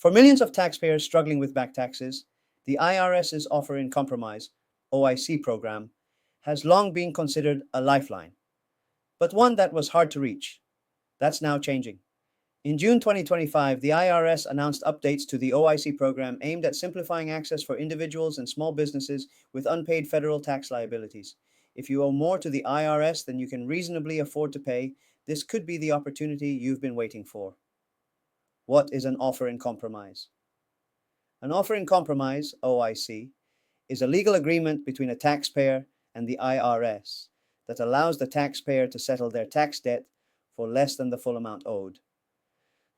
For millions of taxpayers struggling with back taxes, the IRS's Offer in Compromise (OIC) program has long been considered a lifeline, but one that was hard to reach. That's now changing. In June 2025, the IRS announced updates to the OIC program aimed at simplifying access for individuals and small businesses with unpaid federal tax liabilities. If you owe more to the IRS than you can reasonably afford to pay, this could be the opportunity you've been waiting for. What is an offer in compromise? An offer in compromise, OIC, is a legal agreement between a taxpayer and the IRS that allows the taxpayer to settle their tax debt for less than the full amount owed.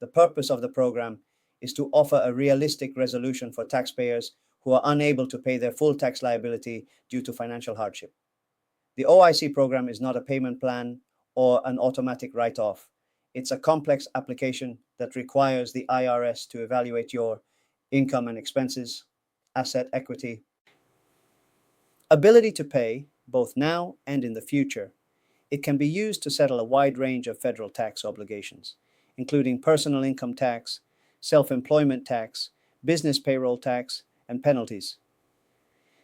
The purpose of the program is to offer a realistic resolution for taxpayers who are unable to pay their full tax liability due to financial hardship. The OIC program is not a payment plan or an automatic write-off. It's a complex application that requires the IRS to evaluate your income and expenses, asset equity, ability to pay, both now and in the future. It can be used to settle a wide range of federal tax obligations, including personal income tax, self-employment tax, business payroll tax, and penalties.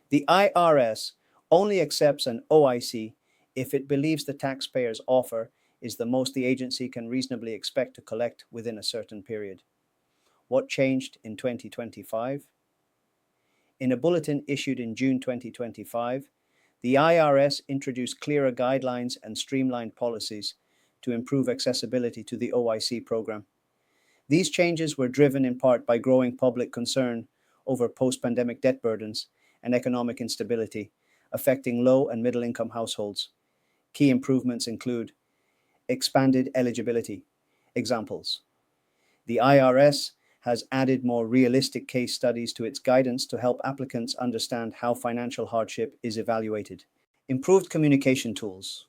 The IRS only accepts an OIC if it believes the taxpayer's offer is the most the agency can reasonably expect to collect within a certain period. What changed in 2025? In a bulletin issued in June 2025, the IRS introduced clearer guidelines and streamlined policies to improve accessibility to the OIC program. These changes were driven in part by growing public concern over post-pandemic debt burdens and economic instability affecting low and middle-income households. Key improvements include expanded eligibility. Examples: the IRS has added more realistic case studies to its guidance to help applicants understand how financial hardship is evaluated. Improved communication tools.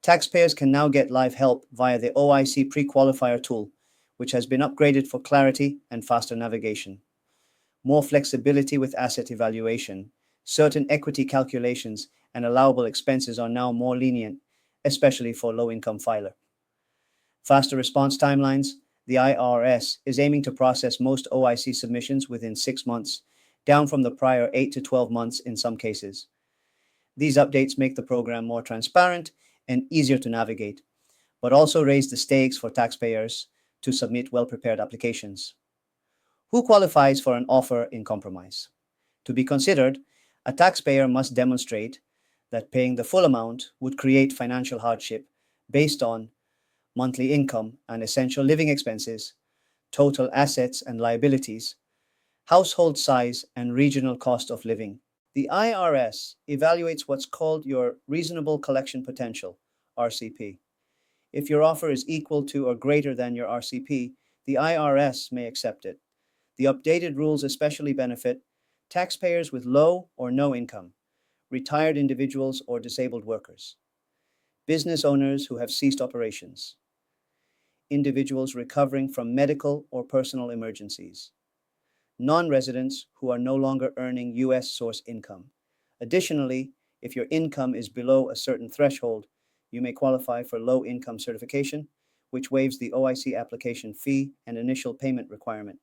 Taxpayers can now get live help via the OIC pre-qualifier tool, which has been upgraded for clarity and faster navigation. More flexibility with asset evaluation. Certain equity calculations and allowable expenses are now more lenient, especially for low-income filer. Faster response timelines. The IRS is aiming to process most OIC submissions within 6 months, down from the prior 8 to 12 months in some cases. These updates make the program more transparent and easier to navigate, but also raise the stakes for taxpayers to submit well-prepared applications. Who qualifies for an offer in compromise? To be considered, a taxpayer must demonstrate that paying the full amount would create financial hardship based on monthly income and essential living expenses, total assets and liabilities, household size, and regional cost of living. The IRS evaluates what's called your reasonable collection potential, RCP. If your offer is equal to or greater than your RCP, the IRS may accept it. The updated rules especially benefit taxpayers with low or no income, retired individuals or disabled workers, business owners who have ceased operations, individuals recovering from medical or personal emergencies, non-residents who are no longer earning U.S. source income. Additionally, if your income is below a certain threshold, you may qualify for low income certification, which waives the OIC application fee and initial payment requirement.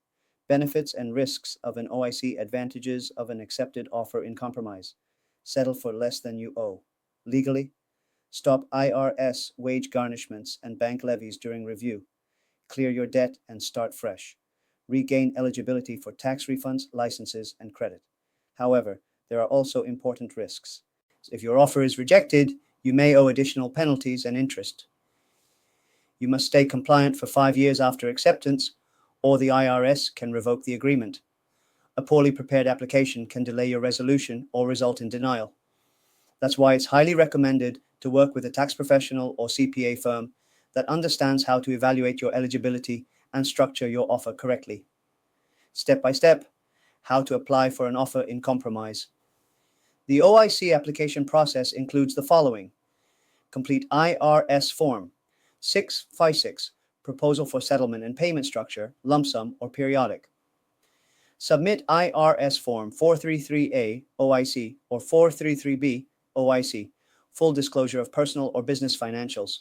Benefits and risks of an OIC. Advantages of an accepted offer in compromise. Settle for less than you owe. Legally, stop IRS wage garnishments and bank levies during review. Clear your debt and start fresh. Regain eligibility for tax refunds, licenses, and credit. However, there are also important risks. If your offer is rejected, you may owe additional penalties and interest. You must stay compliant for 5 years after acceptance, or the IRS can revoke the agreement. A poorly prepared application can delay your resolution or result in denial. That's why it's highly recommended to work with a tax professional or CPA firm that understands how to evaluate your eligibility and structure your offer correctly. Step by step, how to apply for an offer in compromise. The OIC application process includes the following: complete IRS Form 656, Proposal for Settlement and Payment Structure, Lump Sum or Periodic. Submit IRS Form 433A OIC or 433B OIC, Full Disclosure of Personal or Business Financials.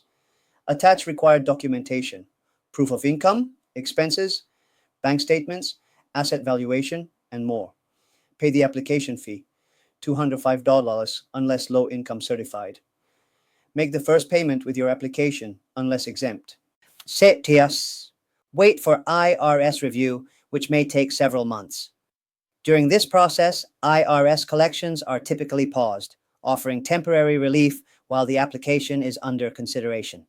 Attach required documentation, proof of income, expenses, bank statements, asset valuation, and more. Pay the application fee, $205 unless low income certified. Make the first payment with your application unless exempt. CETIAS. Wait for IRS review, which may take several months. During this process, IRS collections are typically paused, offering temporary relief while the application is under consideration.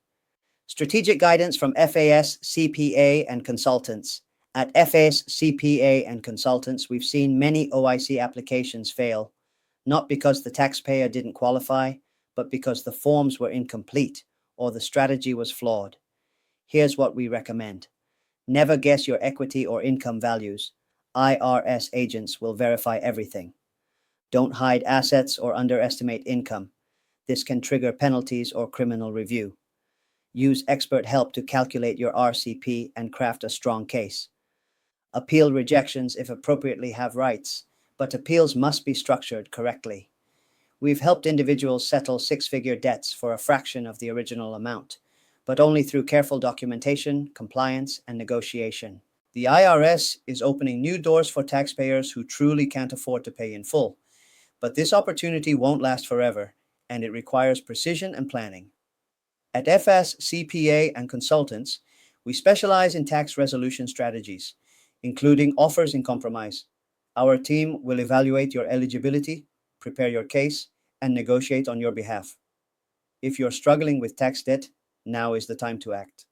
Strategic guidance from FAS CPA and Consultants. At FAS CPA and Consultants, we've seen many OIC applications fail, not because the taxpayer didn't qualify, but because the forms were incomplete or the strategy was flawed. Here's what we recommend. Never guess your equity or income values. IRS agents will verify everything. Don't hide assets or underestimate income. This can trigger penalties or criminal review. Use expert help to calculate your RCP and craft a strong case. Appeal rejections if appropriately have rights, but appeals must be structured correctly. We've helped individuals settle six-figure debts for a fraction of the original amount, but only through careful documentation, compliance, and negotiation. The IRS is opening new doors for taxpayers who truly can't afford to pay in full, but this opportunity won't last forever, and it requires precision and planning. At FAS CPA and Consultants, we specialize in tax resolution strategies, including offers in compromise. Our team will evaluate your eligibility, prepare your case, and negotiate on your behalf. If you're struggling with tax debt, now is the time to act.